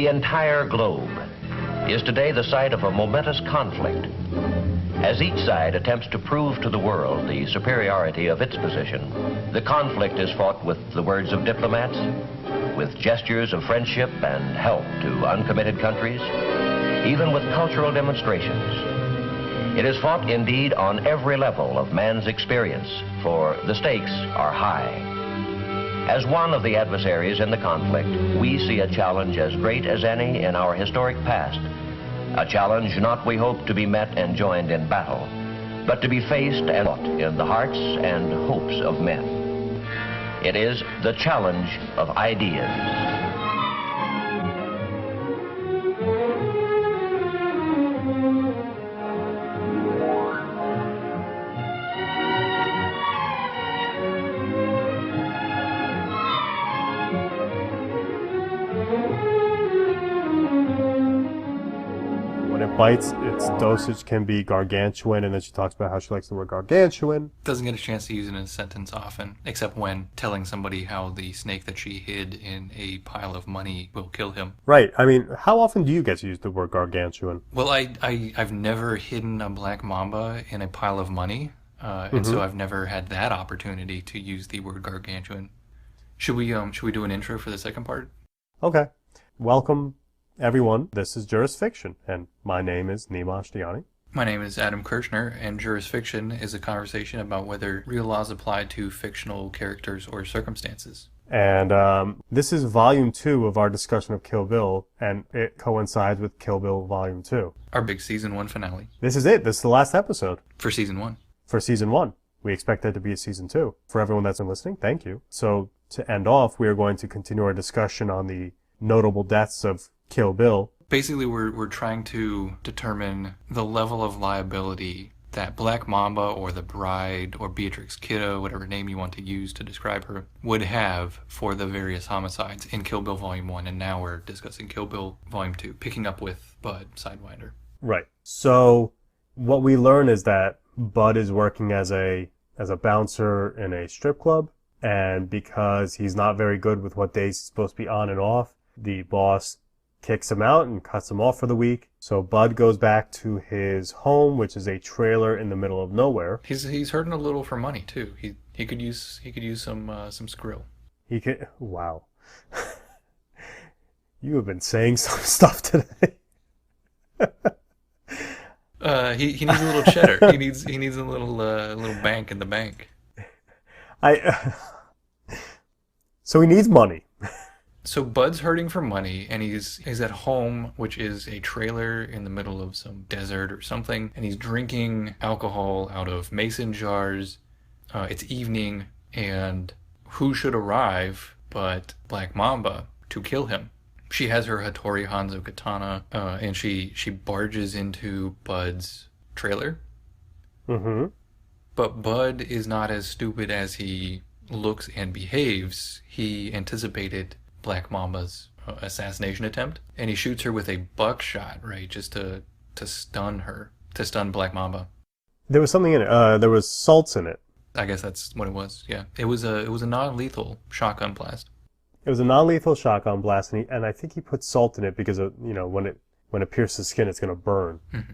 The entire globe is today the site of a momentous conflict. As each side attempts to prove to the world the superiority of its position, the conflict is fought with the words of diplomats, with gestures of friendship and help to uncommitted countries, even with cultural demonstrations. It is fought indeed on every level of man's experience, for the stakes are high. As one of the adversaries in the conflict, we see a challenge as great as any in our historic past. A challenge not, we hope, to be met and joined in battle, but to be faced and fought in the hearts and hopes of men. It is the challenge of ideas. Bites, its dosage can be gargantuan, and then she talks about how she likes the word gargantuan. Doesn't get a chance to use it in a sentence often, except when telling somebody how the snake that she hid in a pile of money will kill him. Right. I mean, how often do you get to use the word gargantuan? Well, I've never hidden a black mamba in a pile of money, and so I've never had that opportunity to use the word gargantuan. Should we do an intro for the second part? Okay. Welcome, everyone. This is Jurisfiction, and my name is Nima Ashtiani. My name is Adam Kirchner, and Jurisfiction is a conversation about whether real laws apply to fictional characters or circumstances. And this is Volume 2 of our discussion of Kill Bill, and it coincides with Kill Bill Volume 2. Our big Season 1 finale. This is it. This is the last episode. For Season 1. For Season 1. We expect that to be a Season 2. For everyone that's been listening, thank you. So, to end off, we are going to continue our discussion on the notable deaths of Kill Bill. Basically, we're trying to determine the level of liability that Black Mamba or the Bride or Beatrix Kiddo, whatever name you want to use to describe her, would have for the various homicides in Kill Bill Volume 1, and now we're discussing Kill Bill Volume 2, picking up with Bud Sidewinder. Right. So, what we learn is that Bud is working as a bouncer in a strip club, and because he's not very good with what days he's supposed to be on and off, the boss kicks him out and cuts him off for the week. So Bud goes back to his home, which is a trailer in the middle of nowhere. He's hurting a little for money too. He could use some skrill. He could. Wow. You have been saying some stuff today. He needs a little cheddar. He needs a little bank in the bank. So he needs money. So Bud's hurting for money, and he's at home, which is a trailer in the middle of some desert or something, and he's drinking alcohol out of mason jars. It's evening, and who should arrive but Black Mamba to kill him? She has her Hattori Hanzo katana, and she barges into Bud's trailer. Mm-hmm. But Bud is not as stupid as he looks and behaves. He anticipated Black Mamba's assassination attempt, and he shoots her with a buckshot, right, just to stun her, to stun Black Mamba. There was something in it. There was salts in it. I guess that's what it was. Yeah, it was a non-lethal shotgun blast. It was a non-lethal shotgun blast, and I think he put salt in it because when it pierces skin, it's gonna burn. Mm-hmm.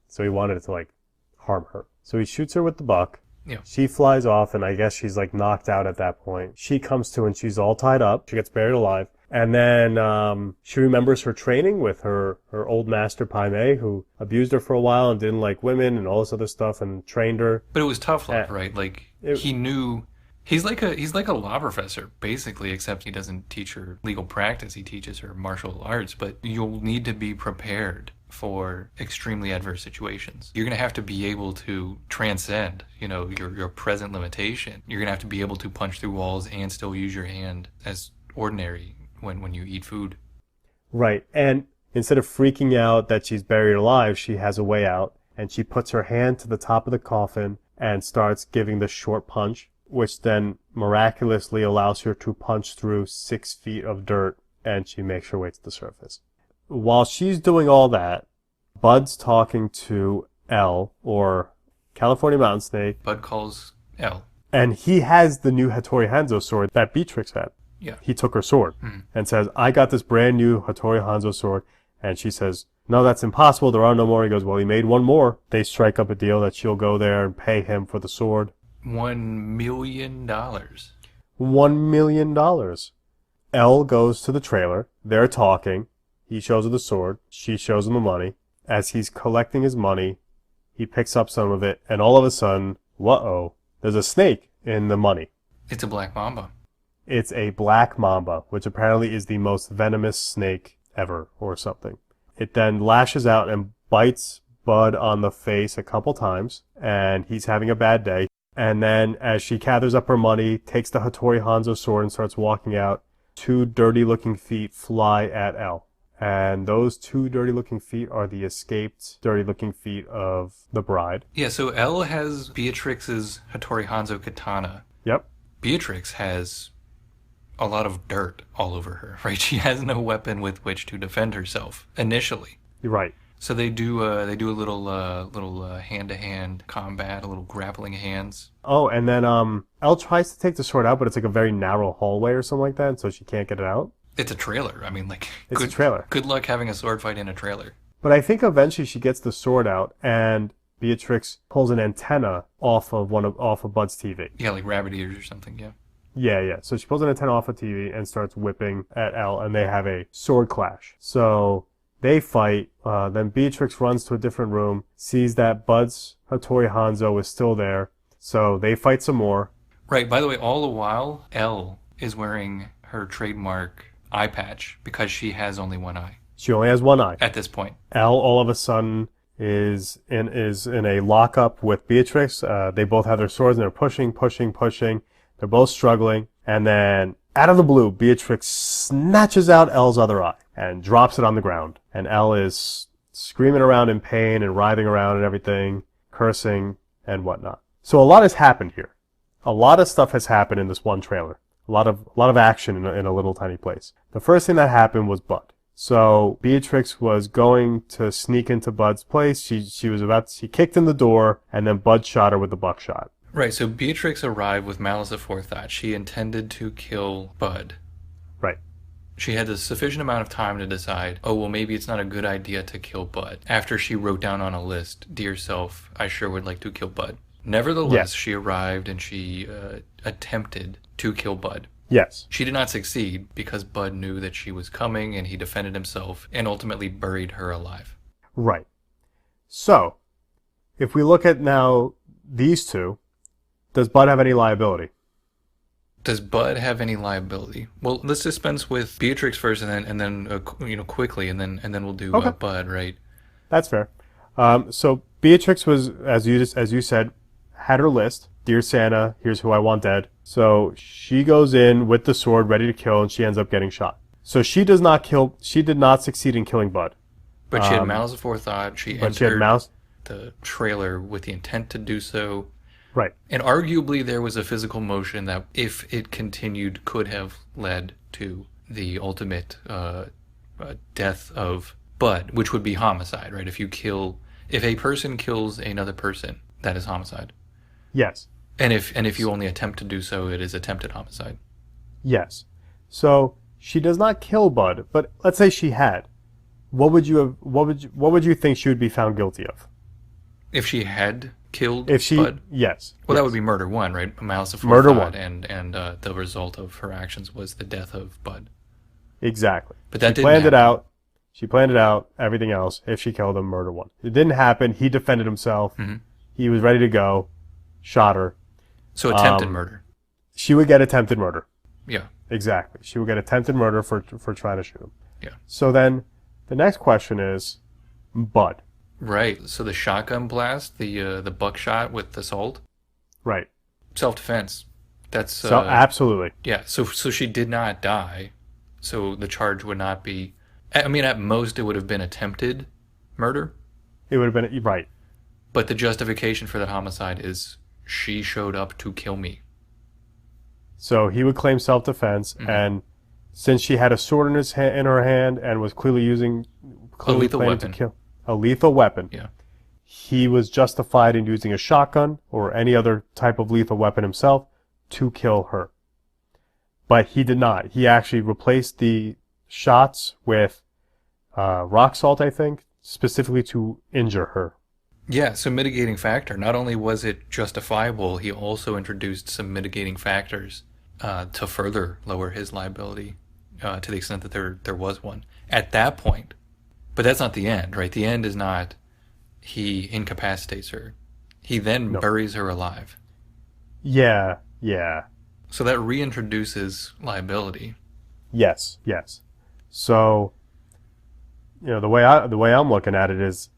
So he wanted it to harm her. So he shoots her with the buck. Yeah. She flies off, and I guess she's knocked out at that point. She comes to, and she's all tied up. She gets buried alive. And then she remembers her training with her old master, Pai Mei, who abused her for a while and didn't like women and all this other stuff and trained her. But it was tough love, right? He knew... He's like a law professor, basically, except he doesn't teach her legal practice. He teaches her martial arts. But you'll need to be prepared for extremely adverse situations. You're going to have to be able to transcend, your present limitation. You're going to have to be able to punch through walls and still use your hand as ordinary when you eat food. Right. And instead of freaking out that she's buried alive, she has a way out. And she puts her hand to the top of the coffin and starts giving the short punch, which then miraculously allows her to punch through 6 feet of dirt, and she makes her way to the surface. While she's doing all that, Bud's talking to L, or California Mountain Snake. Bud calls L. And he has the new Hattori Hanzo sword that Beatrix had. Yeah. He took her sword and says, I got this brand new Hattori Hanzo sword. And she says, no, that's impossible. There are no more. He goes, well, he made one more. They strike up a deal that she'll go there and pay him for the sword. $1 million. $1 million. Elle goes to the trailer. They're talking. He shows her the sword. She shows him the money. As he's collecting his money, he picks up some of it. And all of a sudden, whoa, there's a snake in the money. It's a black mamba. It's a black mamba, which apparently is the most venomous snake ever or something. It then lashes out and bites Bud on the face a couple times, and he's having a bad day. And then as she gathers up her money, takes the Hattori Hanzo sword and starts walking out, 2 dirty-looking feet fly at Elle. And those 2 dirty-looking feet are the escaped dirty-looking feet of the bride. Yeah, so Elle has Beatrix's Hattori Hanzo katana. Yep. Beatrix has a lot of dirt all over her, right? She has no weapon with which to defend herself initially. You're right. So they do a little hand-to-hand combat, a little grappling hands. Oh, and then Elle tries to take the sword out, but it's like a very narrow hallway or something like that, and so she can't get it out. It's a trailer. I mean, like, it's a trailer. Good luck having a sword fight in a trailer. But I think eventually she gets the sword out, and Beatrix pulls an antenna off of Bud's TV. Yeah, like rabbit ears or something. Yeah. Yeah. So she pulls an antenna off of TV and starts whipping at Elle, and they have a sword clash. So they fight. Then Beatrix runs to a different room, sees that Bud's Hattori Hanzo is still there. So they fight some more. Right. By the way, all the while, Elle is wearing her trademark eye patch because she has only one eye. She only has one eye. At this point. Elle, all of a sudden, is in a lockup with Beatrix. They both have their swords, and they're pushing. They're both struggling. And then, out of the blue, Beatrix snatches out Elle's other eye and drops it on the ground. And Elle is screaming around in pain and writhing around and everything, cursing and whatnot. So a lot has happened here. A lot of stuff has happened in this one trailer. A lot of action in a little tiny place. The first thing that happened was Bud. So Beatrix was going to sneak into Bud's place. She kicked in the door, and then Bud shot her with the buckshot. Right, so Beatrix arrived with malice aforethought. She intended to kill Bud. Right. She had a sufficient amount of time to decide, oh, well, maybe it's not a good idea to kill Bud. After she wrote down on a list, dear self, I sure would like to kill Bud. Nevertheless, She arrived and she attempted to kill Bud. Yes. She did not succeed because Bud knew that she was coming and he defended himself and ultimately buried her alive. Right. So, if we look at now these two, does Bud have any liability? Does Bud have any liability? Well, let's dispense with Beatrix first, and then quickly, and then we'll do Bud, right? That's fair. So Beatrix was, as you said, had her list. Dear Santa, here's who I want dead. So she goes in with the sword, ready to kill, and she ends up getting shot. So she did not succeed in killing Bud. But she had malice aforethought. She entered the trailer with the intent to do so. Right. And arguably there was a physical motion that, if it continued, could have led to the ultimate death of Bud, which would be homicide, right? If a person kills another person, that is homicide. Yes. And if you only attempt to do so, it is attempted homicide. Yes. So she does not kill Bud, but let's say she had. What would you think she would be found guilty of? If she had killed Bud? Well, Yes. that would be murder one, right? Malice aforethought. Murder one. And the result of her actions was the death of Bud. Exactly. But that didn't happen. She planned it out, everything else. If she killed him, murder one. It didn't happen. He defended himself. Mm-hmm. He was ready to go. Shot her. So attempted murder. She would get attempted murder. Yeah. Exactly. She would get attempted murder for trying to shoot him. Yeah. So then the next question is Bud. Right. So the shotgun blast, the buckshot with the salt. Right. Self-defense. That's absolutely. Yeah. So she did not die. So the charge would not be. I mean, at most, it would have been attempted murder. It would have been right. But the justification for that homicide is she showed up to kill me. So he would claim self-defense, and since she had a sword in her hand and was clearly a lethal weapon. To kill a lethal weapon, yeah, he was justified in using a shotgun or any other type of lethal weapon himself to kill her. But he did not. He actually replaced the shots with rock salt, I think, specifically to injure her. Yeah, so mitigating factor. Not only was it justifiable, he also introduced some mitigating factors to further lower his liability to the extent that there was one at that point. But that's not the end, right? The end is not he incapacitates her. He then buries her alive. Yeah, yeah. So that reintroduces liability. Yes, yes. So, the way I'm looking at it is,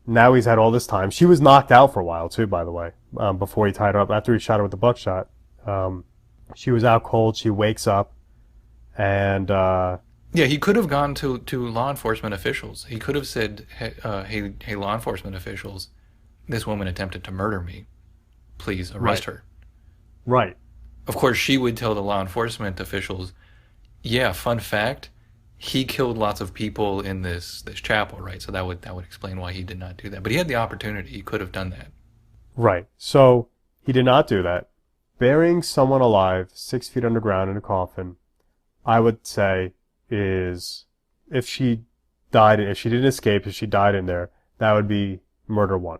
now he's had all this time. She was knocked out for a while too, by the way, before he tied her up. After he shot her with the buckshot, she was out cold. She wakes up, and yeah, he could have gone to law enforcement officials. He could have said, "Hey, law enforcement officials, this woman attempted to murder me. Please arrest her." Right. Of course, she would tell the law enforcement officials, "Yeah, fun fact, he killed lots of people in this chapel, right?" So that would explain why he did not do that. But he had the opportunity; he could have done that. Right. So he did not do that. Burying someone alive 6 feet underground in a coffin, I would say, is if she didn't escape, if she died in there, that would be murder one.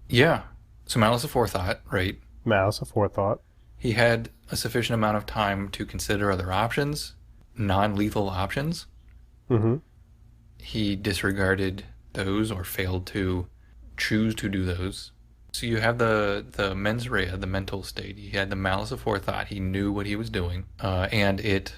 Yeah. So malice aforethought, right? Malice aforethought. He had a sufficient amount of time to consider other options, non-lethal options. Mm-hmm. He disregarded those or failed to choose to do those. So you have the mens rea, the mental state. He had the malice aforethought. He knew what he was doing, and if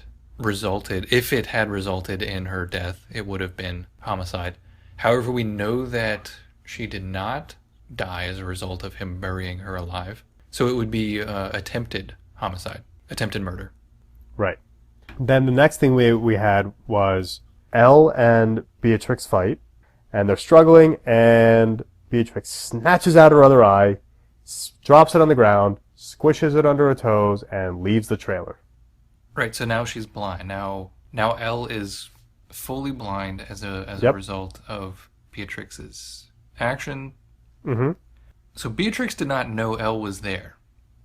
it had resulted in her death, it would have been homicide. However, we know that she did not die as a result of him burying her alive. So it would be attempted homicide, attempted murder. Right. Then the next thing we had was Elle and Beatrix fight, and they're struggling, and Beatrix snatches out her other eye, drops it on the ground, squishes it under her toes, and leaves the trailer. Right, so now she's blind. Now Elle is fully blind as a result of Beatrix's action. Mm-hmm. So Beatrix did not know Elle was there.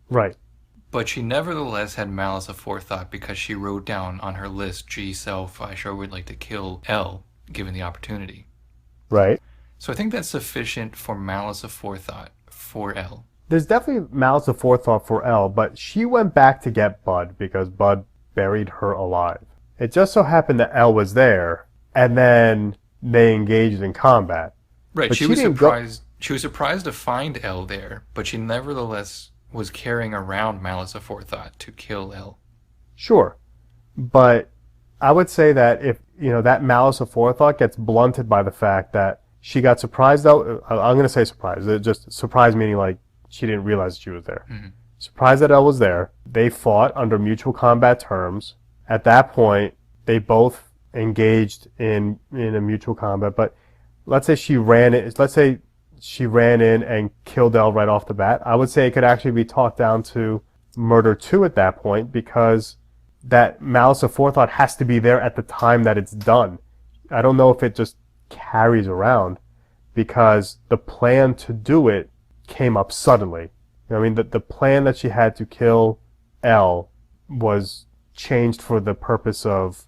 Right. But she nevertheless had malice aforethought because she wrote down on her list, "Gee, self, I sure would like to kill Elle, given the opportunity." Right. So I think that's sufficient for malice aforethought for Elle. There's definitely malice aforethought for Elle, but she went back to get Bud because Bud buried her alive. It just so happened that Elle was there, and then they engaged in combat. Right, But she was surprised. She was surprised to find Elle there, but she nevertheless was carrying around malice aforethought to kill Elle. Sure, but I would say that if that malice aforethought gets blunted by the fact that she got surprised out. I'm going to say surprised. Just surprised meaning like she didn't realize she was there. Mm-hmm. Surprised that Elle was there. They fought under mutual combat terms. At that point, they both engaged in a mutual combat. But let's say she ran in. Let's say she ran in and killed Elle right off the bat. I would say it could actually be talked down to murder 2 at that point because that malice aforethought has to be there at the time that it's done. I don't know if it just carries around because the plan to do it came up suddenly. I mean, the plan that she had to kill Elle was changed for the purpose of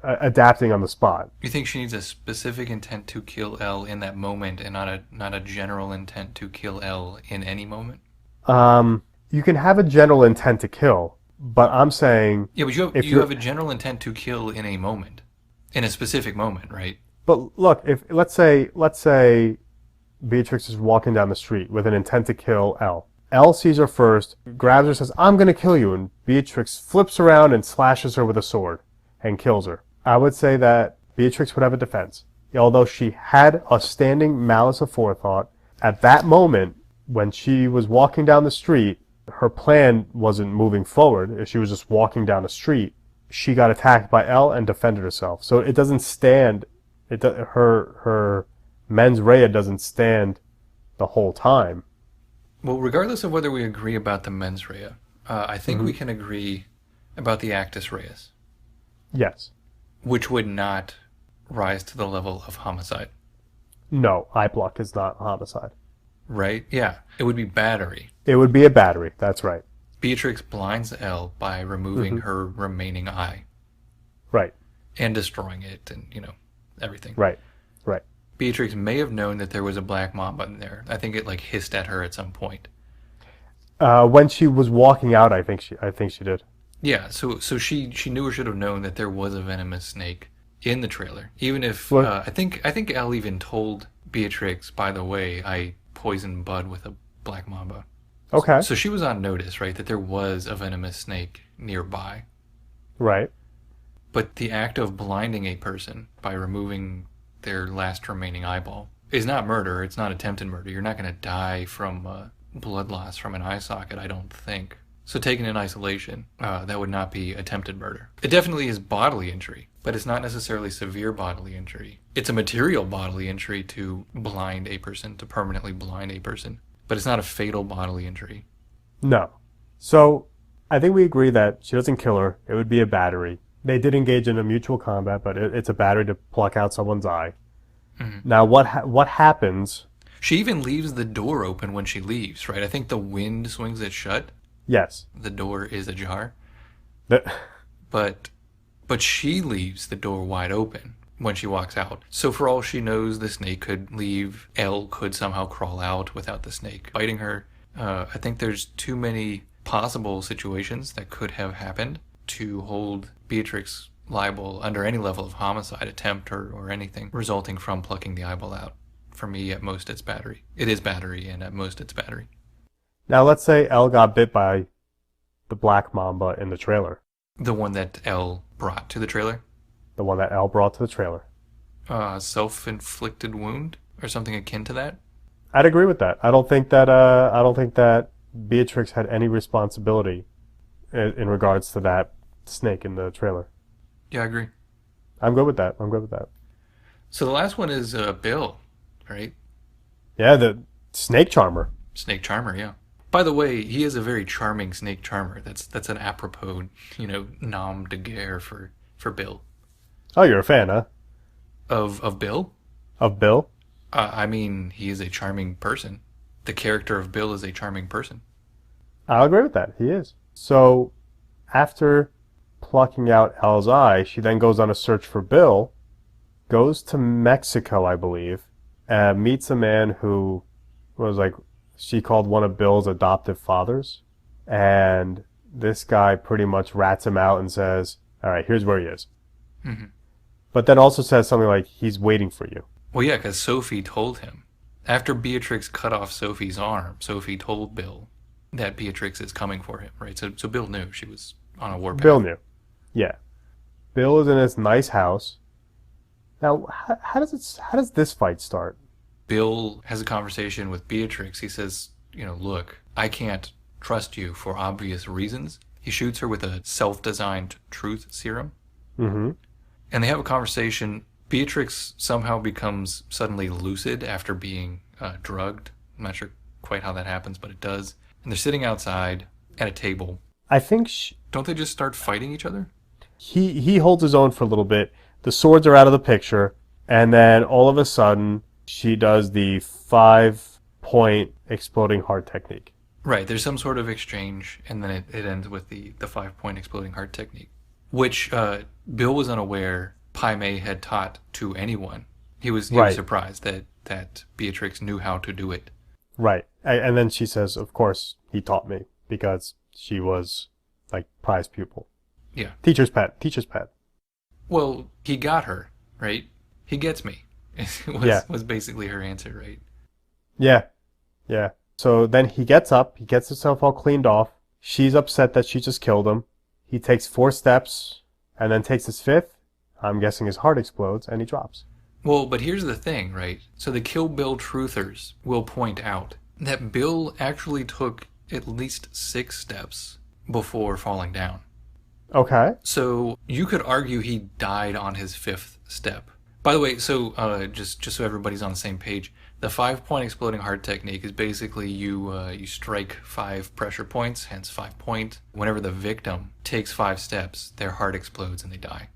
adapting on the spot. You think she needs a specific intent to kill Elle in that moment and not a general intent to kill Elle in any moment? You can have a general intent to kill, but I'm saying... Yeah, but you have a general intent to kill in a moment. In a specific moment, right? But look, if let's say Beatrix is walking down the street with an intent to kill Elle. Elle sees her first, grabs her, says, "I'm going to kill you," and Beatrix flips around and slashes her with a sword and kills her. I would say that Beatrix would have a defense. Although she had a standing malice aforethought, at that moment, when she was walking down the street, her plan wasn't moving forward. She was just walking down the street. She got attacked by Elle and defended herself. So it doesn't stand. Her mens rea doesn't stand the whole time. Well, regardless of whether we agree about the mens rea, I think we can agree about the actus reus. Yes. Which would not rise to the level of homicide. No, eye block is not homicide. Right? Yeah. It would be battery. It would be a battery. That's right. Beatrix blinds Elle by removing Mm-hmm. her remaining eye Right. and destroying it and, everything. Right. Right. Beatrix may have known that there was a black mamba in there. I think it like hissed at her at some point. When she was walking out, I think she did. Yeah, so she knew or should have known that there was a venomous snake in the trailer. Even if What? I think Elle even told Beatrix, by the way, I poisoned Bud with a black mamba. Okay. So she was on notice, right, that there was a venomous snake nearby. Right. But the act of blinding a person by removing their last remaining eyeball is not murder. It's not attempted murder. You're not going to die from blood loss from an eye socket, I don't think. So taken in isolation, that would not be attempted murder. It definitely is bodily injury, but it's not necessarily severe bodily injury. It's a material bodily injury to blind a person, to permanently blind a person, but it's not a fatal bodily injury. No. So I think we agree that she doesn't kill her. It would be a battery. They did engage in a mutual combat, but it's a battery to pluck out someone's eye. Mm-hmm. Now, what happens? She even leaves the door open when she leaves, right? I think the wind swings it shut. Yes. The door is ajar. The, But she leaves the door wide open when she walks out. So for all she knows, the snake could leave. Elle could somehow crawl out without the snake biting her. I think there's too many possible situations that could have happened to hold Beatrix liable under any level of homicide, attempt, or anything resulting from plucking the eyeball out. For me, at most, it's battery. It is battery, and at most, it's battery. now, let's say Elle got bit by the black mamba in the trailer. The one that Elle brought to the trailer? The one that Elle brought to the trailer. Self-inflicted wound? Or something akin to that? I'd agree with that. I don't think that Beatrix had any responsibility in regards to that snake in the trailer. Yeah, I agree. I'm good with that. So the last one is Bill, right? Yeah, the snake charmer. Snake charmer, yeah. By the way, he is a very charming snake charmer. That's an apropos, nom de guerre for Bill. Oh, you're a fan, huh? Of Bill? Of Bill? I mean, he is a charming person. The character of Bill is a charming person. I'll agree with that. He is. So, after plucking out Elle's eye, she then goes on a search for Bill, goes to Mexico, I believe, and meets a man who was like, she called one of Bill's adoptive fathers. And this guy pretty much rats him out and says, all right, here's where he is. Mm-hmm. But then also says something like, he's waiting for you. Well, yeah, because Sophie told him. After Beatrix cut off Sophie's arm, Sophie told Bill that Beatrix is coming for him, right? So Bill knew she was on a warpath. Bill knew. Yeah. Bill is in his nice house. Now, how does this fight start? Bill has a conversation with Beatrix. He says, look, I can't trust you for obvious reasons. He shoots her with a self-designed truth serum. Mm-hmm. And they have a conversation. Beatrix somehow becomes suddenly lucid after being drugged. I'm not sure quite how that happens, but it does. And they're sitting outside at a table. I think Don't they just start fighting each other? he holds his own for a little bit. The swords are out of the picture. And then all of a sudden, she does the 5-point exploding heart technique. Right, there's some sort of exchange, and then it ends with the 5-point exploding heart technique, which Bill was unaware Pai Mei had taught to anyone. He was surprised that Beatrix knew how to do it. Right. And then she says, of course, he taught me, because she was, like, prize pupil. Yeah. Teacher's pet. Well, he got her, right? He gets me. was basically her answer, right? Yeah. So then he gets up, he gets himself all cleaned off. She's upset that she just killed him. He takes 4 steps and then takes his 5th. I'm guessing his heart explodes and he drops. Well, but here's the thing, right? So the Kill Bill truthers will point out that Bill actually took at least 6 steps before falling down. Okay. So you could argue he died on his 5th step. By the way, so just so everybody's on the same page, the 5-point exploding heart technique is basically you strike 5 pressure points, hence 5 point. Whenever the victim takes 5 steps, their heart explodes and they die,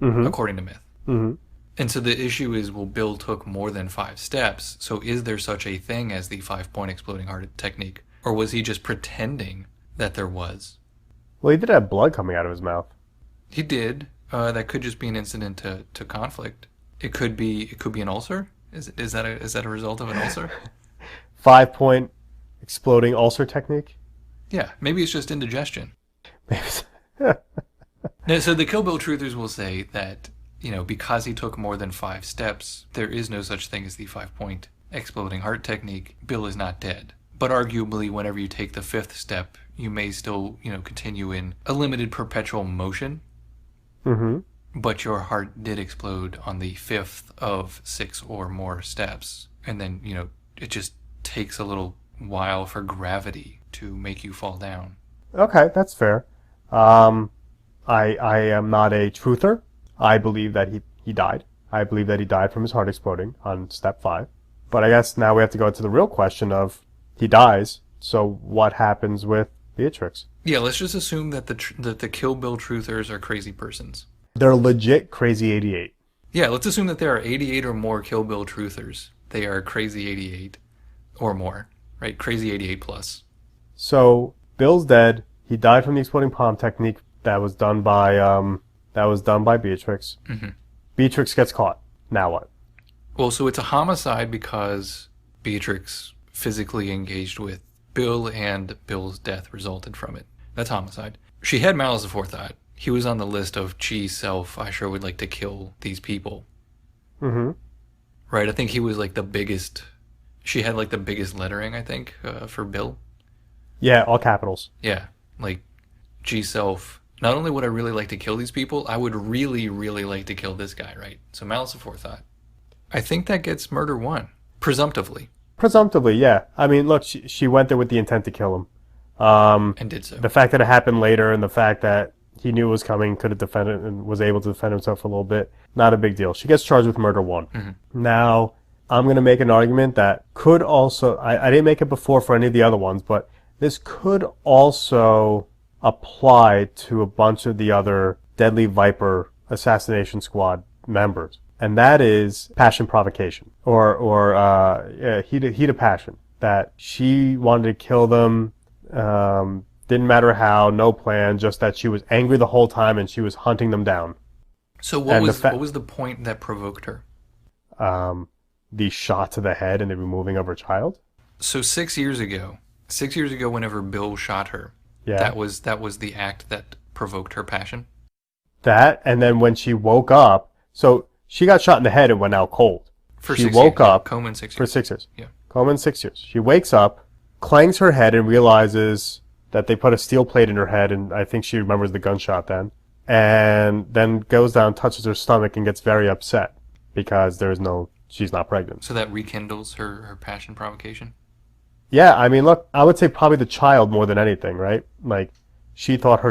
according to myth. Mm-hmm. And so the issue is, well, Bill took more than 5 steps, so is there such a thing as the 5-point exploding heart technique? Or was he just pretending that there was. Well, he did have blood coming out of his mouth. He did. That could just be an incident to conflict. It could be an ulcer. Is that a result of an ulcer? 5-point exploding ulcer technique. Yeah, maybe it's just indigestion. Now, so the Kill Bill truthers will say that, because he took more than 5 steps, there is no such thing as the 5-point exploding heart technique. Bill is not dead. But arguably, whenever you take the 5th step, you may still, continue in a limited perpetual motion. Mm-hmm. But your heart did explode on the 5th of 6 or more steps. And then, it just takes a little while for gravity to make you fall down. Okay, that's fair. I am not a truther. I believe that he died. I believe that he died from his heart exploding on step 5. But I guess now we have to go to the real question of he dies, so what happens with Beatrix? Yeah, let's just assume that the Kill Bill truthers are crazy persons. They're legit crazy 88. Yeah, let's assume that there are 88 or more Kill Bill truthers. They are crazy 88 or more, right? Crazy 88 plus. So Bill's dead. He died from the exploding palm technique that was done by Beatrix. Mm-hmm. Beatrix gets caught. Now what? Well, so it's a homicide because Beatrix physically engaged with Bill and Bill's death resulted from it. That's homicide. She had malice aforethought. He was on the list of, gee, self, I sure would like to kill these people. Mm-hmm. Right? I think he was like the biggest. She had like the biggest lettering, I think, for Bill. Yeah, all capitals. Yeah. Like, gee, self, not only would I really like to kill these people, I would really, really like to kill this guy, right? So malice aforethought. I think that gets murder 1, presumptively. Presumptively, yeah. I mean, look, she went there with the intent to kill him. And did so. The fact that it happened later and the fact that he knew it was coming, could have defended and was able to defend himself for a little bit, not a big deal. She gets charged with murder 1. Mm-hmm. Now, I'm going to make an argument that could also, I didn't make it before for any of the other ones, but this could also apply to a bunch of the other Deadly Viper Assassination Squad members. And that is passion provocation or heat of passion. That she wanted to kill them, didn't matter how, no plan, just that she was angry the whole time and she was hunting them down. So what was the point that provoked her? The shot to the head and the removing of her child. So 6 years ago, whenever Bill shot her, yeah, that was the act that provoked her passion. That, and then when she woke up, so she got shot in the head and went out cold. She woke up. Coleman 6 years. For 6 years. Yeah. Coleman 6 years. She wakes up, clangs her head, and realizes that they put a steel plate in her head, and I think she remembers the gunshot then. And then goes down, touches her stomach, and gets very upset because she's not pregnant. So that rekindles her passion provocation? Yeah, I mean, look, I would say probably the child more than anything, right? Like, she thought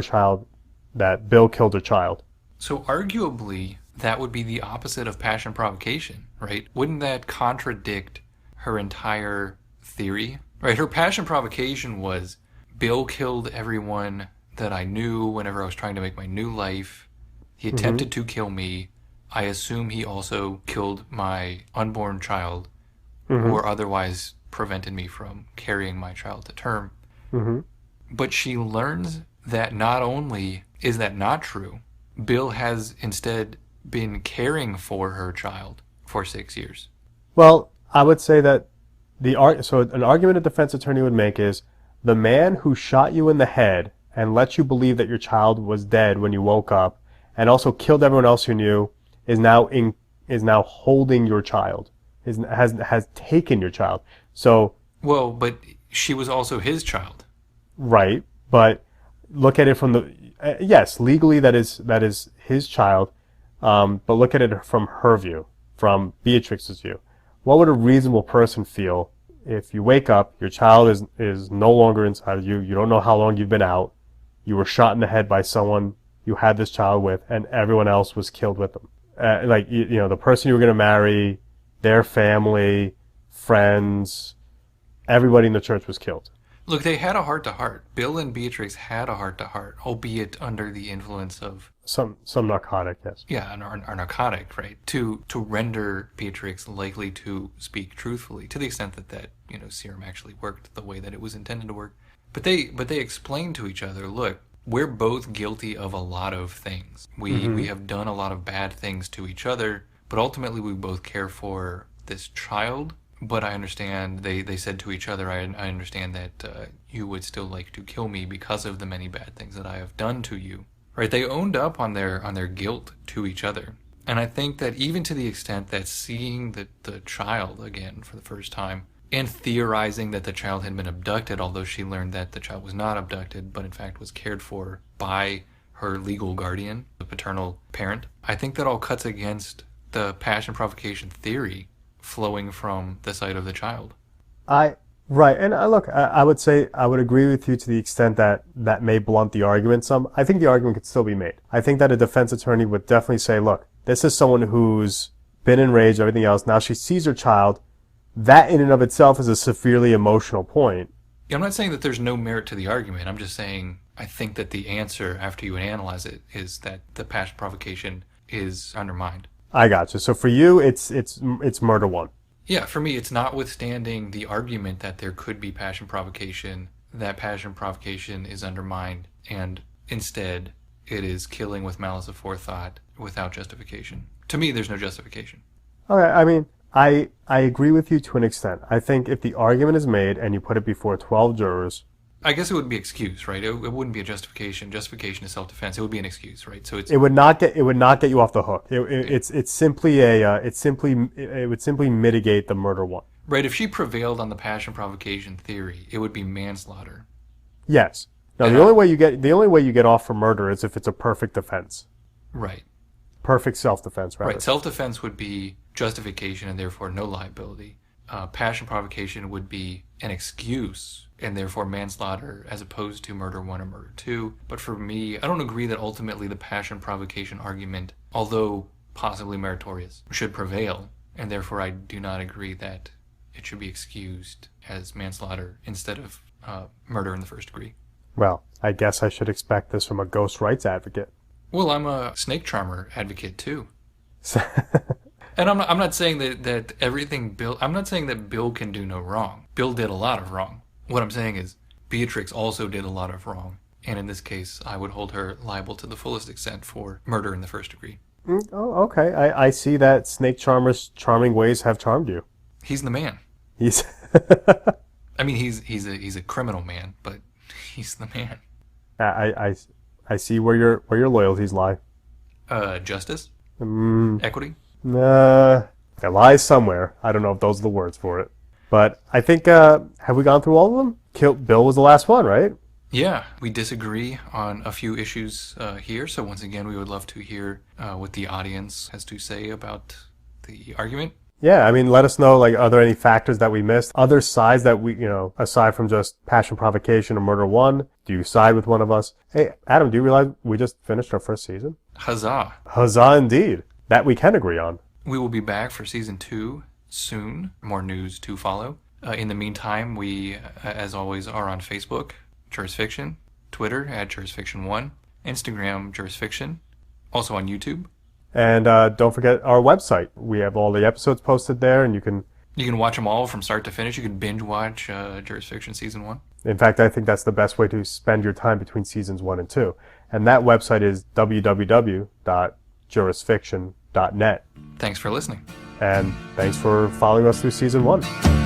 that Bill killed her child. So arguably, that would be the opposite of passion provocation, right? Wouldn't that contradict her entire theory? Right, her passion provocation was, Bill killed everyone that I knew whenever I was trying to make my new life. He attempted to kill me. I assume he also killed my unborn child or otherwise prevented me from carrying my child to term. Mm-hmm. But she learns that not only is that not true, Bill has instead been caring for her child for 6 years. Well, I would say that an argument a defense attorney would make is the man who shot you in the head and let you believe that your child was dead when you woke up and also killed everyone else who knew is now holding your child, has taken your child. So, well, but she was also his child. Right, but look at it from yes, legally that is his child, but look at it from her view, from Beatrix's view. What would a reasonable person feel if you wake up, your child is no longer inside of you, you don't know how long you've been out, you were shot in the head by someone you had this child with, and everyone else was killed with them? The person you were going to marry, their family, friends, everybody in the church was killed. Look, they had a heart-to-heart. Bill and Beatrix had a heart-to-heart, albeit under the influence of some narcotic, yes. Yeah, are narcotic, right? To render Beatrix likely to speak truthfully, to the extent that serum actually worked the way that it was intended to work. But they explain to each other, look, we're both guilty of a lot of things. We have done a lot of bad things to each other, but ultimately we both care for this child. But I understand, they said to each other, I understand that you would still like to kill me because of the many bad things that I have done to you. Right? They owned up on their guilt to each other. And I think that even to the extent that seeing the child again for the first time and theorizing that the child had been abducted, although she learned that the child was not abducted, but in fact was cared for by her legal guardian, the paternal parent, I think that all cuts against the passion provocation theory flowing from the side of the child. Right, and look, I would say I would agree with you to the extent that that may blunt the argument some. I think the argument could still be made. I think that a defense attorney would definitely say, look, this is someone who's been enraged, everything else. Now she sees her child. That in and of itself is a severely emotional point. Yeah, I'm not saying that there's no merit to the argument. I'm just saying I think that the answer, after you analyze it, is that the passion provocation is undermined. I got you. So for you, it's murder one. Yeah, for me, it's notwithstanding the argument that there could be passion provocation, that passion provocation is undermined, and instead it is killing with malice aforethought without justification. To me, there's no justification. Okay, I mean, I agree with you to an extent. I think if the argument is made and you put it before 12 jurors, I guess it would be excuse, right? It wouldn't be a justification. Justification is self-defense. It would be an excuse, right? So it would not get you off the hook. It would simply mitigate the murder one. Right. If she prevailed on the passion provocation theory, it would be manslaughter. Yes. Now the only way you get off for murder is if it's a perfect defense. Right. Perfect self-defense, rather. Right. Self-defense would be justification and therefore no liability. Passion provocation would be an excuse and therefore manslaughter as opposed to murder one or murder two. But for me, I don't agree that ultimately the passion provocation argument, although possibly meritorious, should prevail. And therefore I do not agree that it should be excused as manslaughter instead of murder in the first degree. Well, I guess I should expect this from a ghost rights advocate. Well, I'm a snake charmer advocate too. And I'm not saying that everything Bill... I'm not saying that Bill can do no wrong. Bill did a lot of wrong. What I'm saying is Beatrix also did a lot of wrong. And in this case, I would hold her liable to the fullest extent for murder in the first degree. Oh, okay. I see that Snake Charmer's charming ways have charmed you. He's the man. He's... I mean, he's a criminal man, but he's the man. I see where your loyalties lie. Justice? Equity? It lies somewhere. I don't know if those are the words for it. But I think, have we gone through all of them? Bill was the last one, right? Yeah, we disagree on a few issues here. So once again, we would love to hear what the audience has to say about the argument. Yeah, I mean, let us know, like, are there any factors that we missed? Other sides that we, aside from just passion provocation or murder one, do you side with one of us? Hey, Adam, do you realize we just finished our first season? Huzzah. Huzzah indeed. That we can agree on. We will be back for season 2 soon. More news to follow. In the meantime, we, as always, are on Facebook, Jurisfiction, Twitter at Jurisfiction1, Instagram, Jurisfiction, also on YouTube. And don't forget our website. We have all the episodes posted there, and you can watch them all from start to finish. You can binge watch Jurisfiction Season 1. In fact, I think that's the best way to spend your time between Seasons 1 and 2. And that website is www.jurisfiction.net. Thanks for listening. And thanks for following us through Season 1.